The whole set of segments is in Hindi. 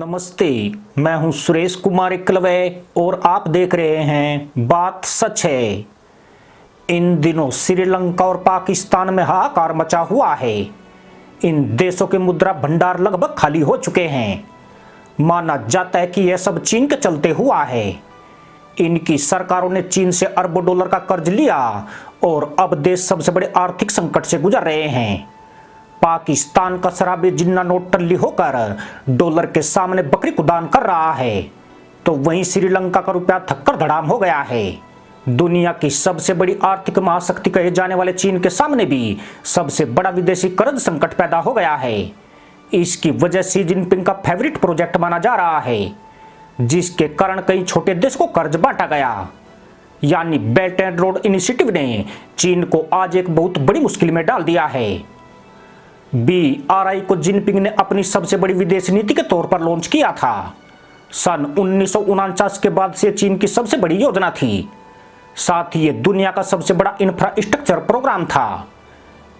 नमस्ते, मैं हूं सुरेश कुमार एकलवे और आप देख रहे हैं बात सच है। इन दिनों श्रीलंका और पाकिस्तान में हाहाकार मचा हुआ है। इन देशों के मुद्रा भंडार लगभग खाली हो चुके हैं। माना जाता है कि यह सब चीन के चलते हुआ है। इनकी सरकारों ने चीन से अरबों डॉलर का कर्ज लिया और अब देश सबसे बड़े आर्थिक संकट से गुजर रहे हैं। पाकिस्तान का शराबी जिन्ना नोट टल्ली होकर डॉलर के सामने बकरी कुदान कर रहा है, तो वहीं श्रीलंका का रुपया थक्कर धड़ाम हो गया है। दुनिया की सबसे बड़ी आर्थिक महाशक्ति कहे जाने वाले चीन के सामने भी सबसे बड़ा विदेशी कर्ज संकट पैदा हो गया है। इसकी वजह शी जिनपिंग का फेवरेट प्रोजेक्ट माना जा रहा है, जिसके कारण कई छोटे देश को कर्ज बांटा गया। यानी बेल्ट एंड रोड इनिशिएटिव ने चीन को आज एक बहुत बड़ी मुश्किल में डाल दिया है। BRI को जिनपिंग ने अपनी सबसे बड़ी विदेश नीति के तौर पर लॉन्च किया था। सन 1949 के बाद से चीन की सबसे बड़ी योजना थी। साथ ही ये दुनिया का सबसे बड़ा इंफ्रास्ट्रक्चर प्रोग्राम था।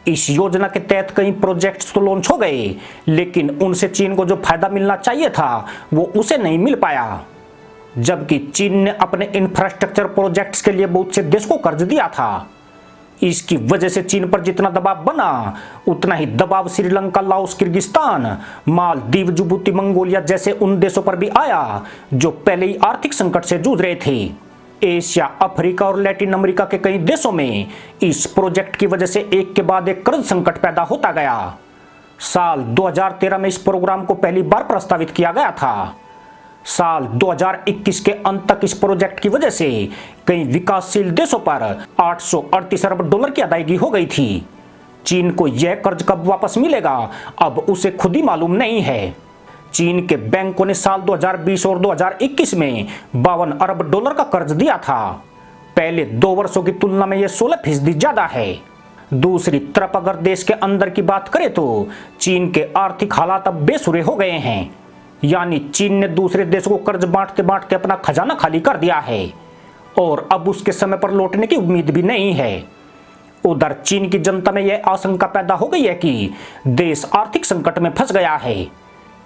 इस योजना के तहत कई प्रोजेक्ट्स तो लॉन्च हो गए, लेकिन उनसे चीन को जो फायदा मिलना चाहिए था वो उसे नहीं मिल पाया। जबकि चीन ने अपने इंफ्रास्ट्रक्चर प्रोजेक्ट्स के लिए बहुत से देश को कर्ज दिया था। इसकी वजह से चीन पर जितना दबाव बना, उतना ही दबाव Sri Lanka, Laos, Kyrgyzstan, Maldives, Djibouti, Mongolia जैसे उन देशों पर भी आया जो पहले ही आर्थिक संकट से जूझ रहे थे। एशिया, अफ्रीका और लैटिन अमेरिका के कई देशों में इस प्रोजेक्ट की वजह से एक के बाद एक कर्ज संकट पैदा होता गया। साल 2013 में इस प्रोग्राम को पहली बार प्रस्तावित किया गया था। साल 2021 के अंत तक इस प्रोजेक्ट की वजह से कई विकासशील देशों पर 838 अरब डॉलर की अदायगी हो गई थी। चीन को यह कर्ज कब वापस मिलेगा, अब उसे खुद ही मालूम नहीं है। चीन के बैंकों ने साल 2020 और 2021 में 52 अरब डॉलर का कर्ज दिया था। पहले 2 वर्षों की तुलना में यह 16% ज्यादा है। दूसरी तरफ अगर देश के अंदर की बात करें तो चीन के आर्थिक हालात अब बेसुरे हो गए हैं। यानी चीन ने दूसरे देशों को कर्ज बांटते बांटते अपना खजाना खाली कर दिया है और अब उसके समय पर लौटने की उम्मीद भी नहीं है। उधर चीन की जनता में यह आशंका पैदा हो गई है कि देश आर्थिक संकट में फंस गया है।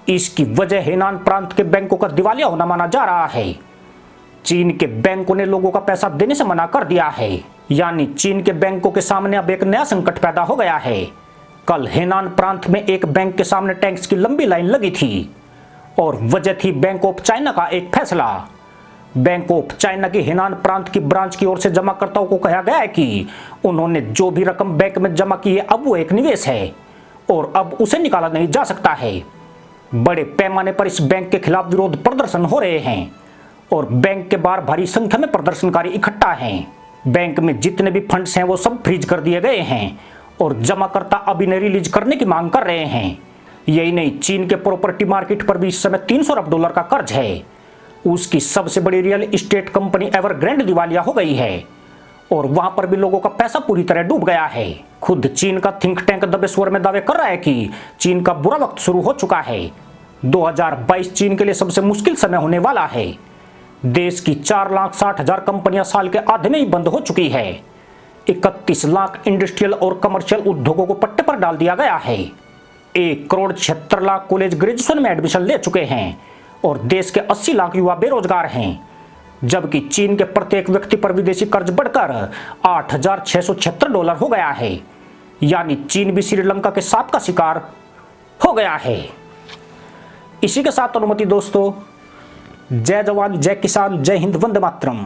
इसकी वजह हेनान प्रांत के बैंकों का दिवालिया होना माना जा रहा है। चीन के बैंकों ने लोगों का पैसा देने से मना कर दिया है। यानी चीन के बैंकों के सामने अब एक नया संकट पैदा हो गया है। कल हेनान प्रांत में एक बैंक के सामने टैंक्स की लंबी लाइन लगी थी और वजह थी बैंक ऑफ चाइना का एक फैसला। बैंक ऑफ चाइना की हेनान प्रांत की ब्रांच की ओर से जमाकर्ताओं को कहा गया है कि उन्होंने जो भी रकम बैंक में जमा की है अब वो एक निवेश है और अब उसे निकाला नहीं जा सकता है। बड़े पैमाने पर इस बैंक के खिलाफ विरोध प्रदर्शन हो रहे हैं और बैंक के बाहर भारी संख्या में प्रदर्शनकारी इकट्ठा हैं। बैंक में जितने भी फंड्स हैं वो सब फ्रीज कर दिए गए हैं और जमाकर्ता अभी नहीं रिलीज करने की मांग कर रहे हैं। यही नहीं, चीन के प्रॉपर्टी मार्केट पर भी इस समय 300 अरब डॉलर का कर्ज है। उसकी सबसे बड़ी रियल एस्टेट कंपनी एवरग्रैंड दिवालिया हो गई है और वहां पर भी लोगों का पैसा पूरी तरह डूब गया है। खुद चीन का थिंक टैंक दबे स्वर में दावे कर रहा है कि चीन का बुरा वक्त शुरू हो चुका है। 2022 चीन के लिए सबसे मुश्किल समय होने वाला है। देश की 4,60,000 कंपनियां साल के आधे में ही बंद हो चुकी है। 31 लाख इंडस्ट्रियल और कमर्शियल उद्योगों को पट्टे पर डाल दिया गया है। 1,76 लाख कॉलेज ग्रेजुएशन में एडमिशन ले चुके हैं और देश के 80 लाख युवा बेरोजगार हैं। जबकि चीन के प्रत्येक व्यक्ति पर विदेशी कर्ज बढ़कर 8,676 डॉलर हो गया है। यानी चीन भी श्रीलंका के सांप का शिकार हो गया है। इसी के साथ अनुमति दोस्तों, जय जवान, जय किसान, जय हिंद, वंदे मातरम।